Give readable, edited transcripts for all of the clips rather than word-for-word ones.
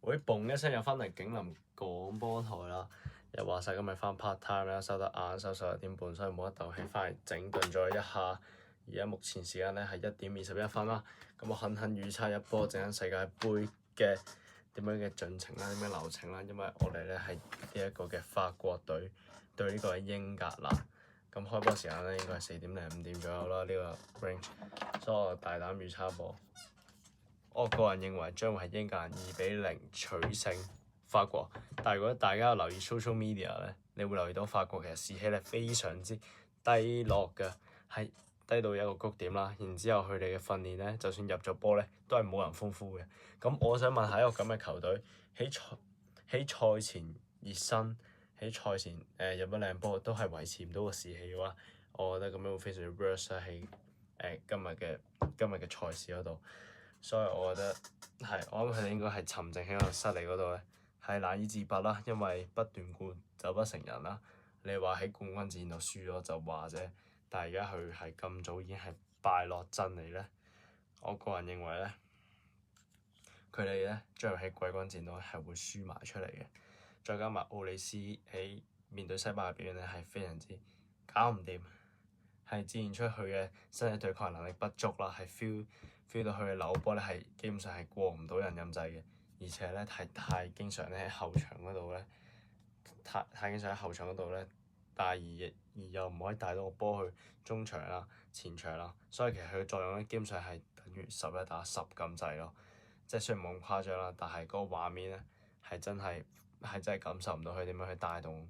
會嘣一聲又翻嚟景林廣播台啦，又話晒今日翻 part time 啦，收得晏，收11點半，所以冇得鬥氣，翻嚟整頓咗一下。而家目前時間咧係1點21分啦，咁我狠預測一波陣間世界盃嘅點樣嘅進程啦，點樣流程啦，因為我哋咧係呢一個嘅法國隊對呢個嘅英格蘭，咁開波時間咧應該係4點零5點左右啦，呢個 range，所以我大膽預測一波。我個人認為將會係英格蘭2-0取勝法國，但係如果大家有留意 social media 咧，你會留意到法國其實士氣咧非常之低落嘅，係低到一個谷點啦。然之後佢哋嘅訓練咧，就算入咗波咧，都係冇人歡呼嘅。咁我想問下一個咁嘅球隊喺賽前熱身，喺賽前入咗靚波，都係維持唔到個士氣嘅話，我覺得咁樣會非常之 worse 喺今日嘅賽事嗰度。所以我覺得係，我諗佢哋應該係沉靜喺個失利嗰度咧，係難以自拔啦。因為不斷罐就不成人啦。你話喺冠軍戰度輸咗就話啫，但係而家佢係咁早已經係敗落陣嚟咧。我個人認為咧，佢哋咧將會喺季軍戰度係會輸埋出嚟嘅。再加埋奧利斯喺面對西班牙表現咧係非常之搞唔掂，係展現出佢嘅身體對抗能力不足啦，係 feel 到佢嘅扭波咧係基本上係過唔到人咁滯嘅，而且咧係太經常咧喺後場嗰度咧，太經常喺後場嗰度咧帶而又唔可以帶到個波去中場啦、前場啦，所以其實佢嘅作用咧基本上係等於11打10咁滯咯，即係雖然冇咁誇張啦，但係嗰個畫面咧係真係感受唔到佢點樣去帶動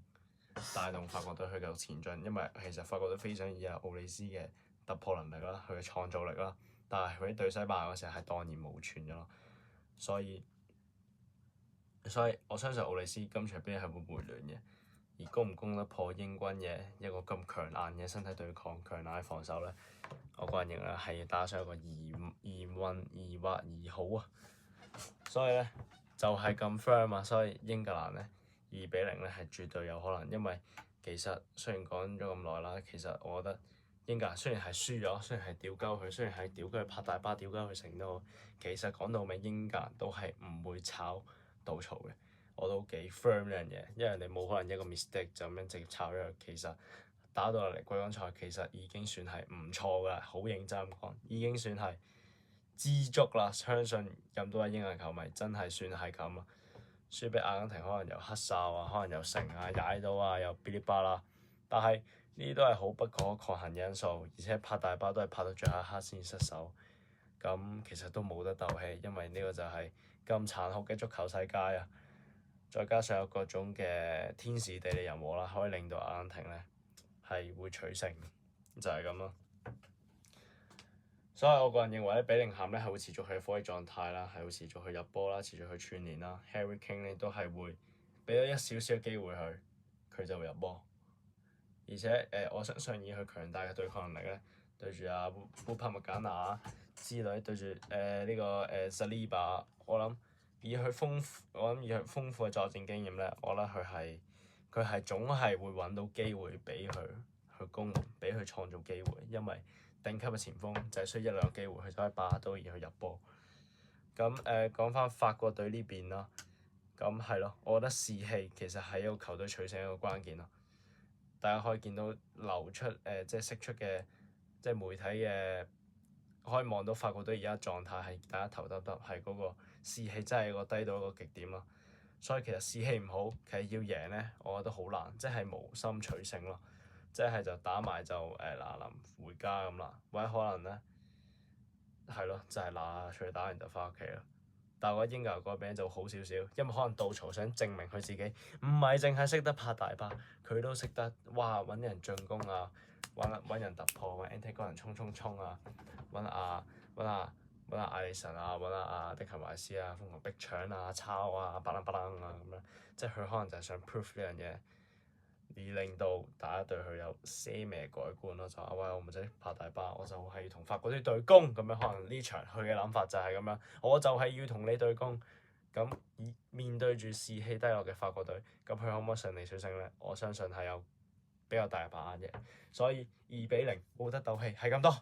法國隊去繼續前進，因為其實法國隊非常依賴奧利斯嘅突破能力啦，佢嘅創造力啦，但係佢喺對西班牙嗰時係蕩然無存咗咯，所以我相信奧利斯今場邊係會回暖嘅，而攻唔攻得破英軍嘅一個咁強硬嘅身體對抗、強硬嘅防守咧，我個人認為係要打上一個疑好啊，所以咧就係咁 firm 啊，所以英格蘭咧2-0咧係絕對有可能，因為其實雖然講咗咁耐啦，其實我覺得英格蘭雖然係輸咗，雖然係屌鳩佢，雖然係屌鳩佢拍大巴、屌鳩佢成都好，其實講到尾英格蘭都係唔會炒稻草嘅，我都幾 firm 呢樣嘢，因為你冇可能一個 mistake 就咁樣直接炒咗佢，其實打到落嚟季軍賽其實已經算係唔錯㗎，好認真咁講，已經算係知足啦，相信咁多位英格蘭球迷真係算係咁啊！輸俾阿根廷可能又黑哨啊，可能又成啊，踩到啊，又噼哩啪啦，但係呢啲都係好不可抗衡嘅因素，而且拍大巴都係拍到最後一刻先失手，咁其實都冇得鬥氣，因為呢個就係咁殘酷嘅足球世界啊！再加上有各種嘅天時地利人和啦，可以令到阿根廷咧係會取勝，就係咁咯。所以我個人認為咧，比寧咸咧係會持續佢嘅火力狀態啦，係會持續去入波啦，持續去串聯啦。Harry Kane 咧都係會俾咗一少少嘅機會佢就會入波。而且我相信以佢強大嘅對抗能力咧，對住阿烏帕麥簡拿之類，對住呢個Saliba，我諗以佢豐富嘅作戰經驗咧，我覺得佢係總係會揾到機會俾佢去攻門，俾佢創造機會，因為頂級嘅前鋒就係需要一兩個機會，佢就可以把握到而去入波。咁講翻法國隊呢邊啦，咁係咯，我覺得士氣其實係一個球隊取勝一個關鍵咯。大家可以見到流出即係釋出嘅即係媒體嘅，可以望到法國隊而家狀態係大家頭耷耷，係嗰個士氣真係個低到一個極點咯。所以其實士氣唔好，其實要贏咧，我覺得好難，即係無心取勝咯。即係就打埋就嗱臨回家咁啦，或者可能咧係咯，就係嗱出去打完就翻屋企咯。但係我覺得英格蘭嗰邊就好少少，因為可能杜曹想證明佢自己唔係淨係識得拍大巴，佢都識得哇揾人進攻啊，揾人突破，揾 anti 嗰人衝啊，揾艾利臣啊，揾阿迪勤懷斯啊，瘋狂逼搶啊、抄啊、巴楞啊咁樣，即係佢可能就係想 prove 呢樣嘢。而令到大家對佢有些微改觀咯，就話喂，我唔使拍大巴，我就係要同法國隊對攻咁樣，可能呢場佢嘅諗法就係咁樣，我就係要同你對攻。咁面對住士氣低落嘅法國隊，咁佢可唔可以順利取勝咧？我相信係有比較大嘅把握嘅，所以2-0冇得鬥氣，係咁多。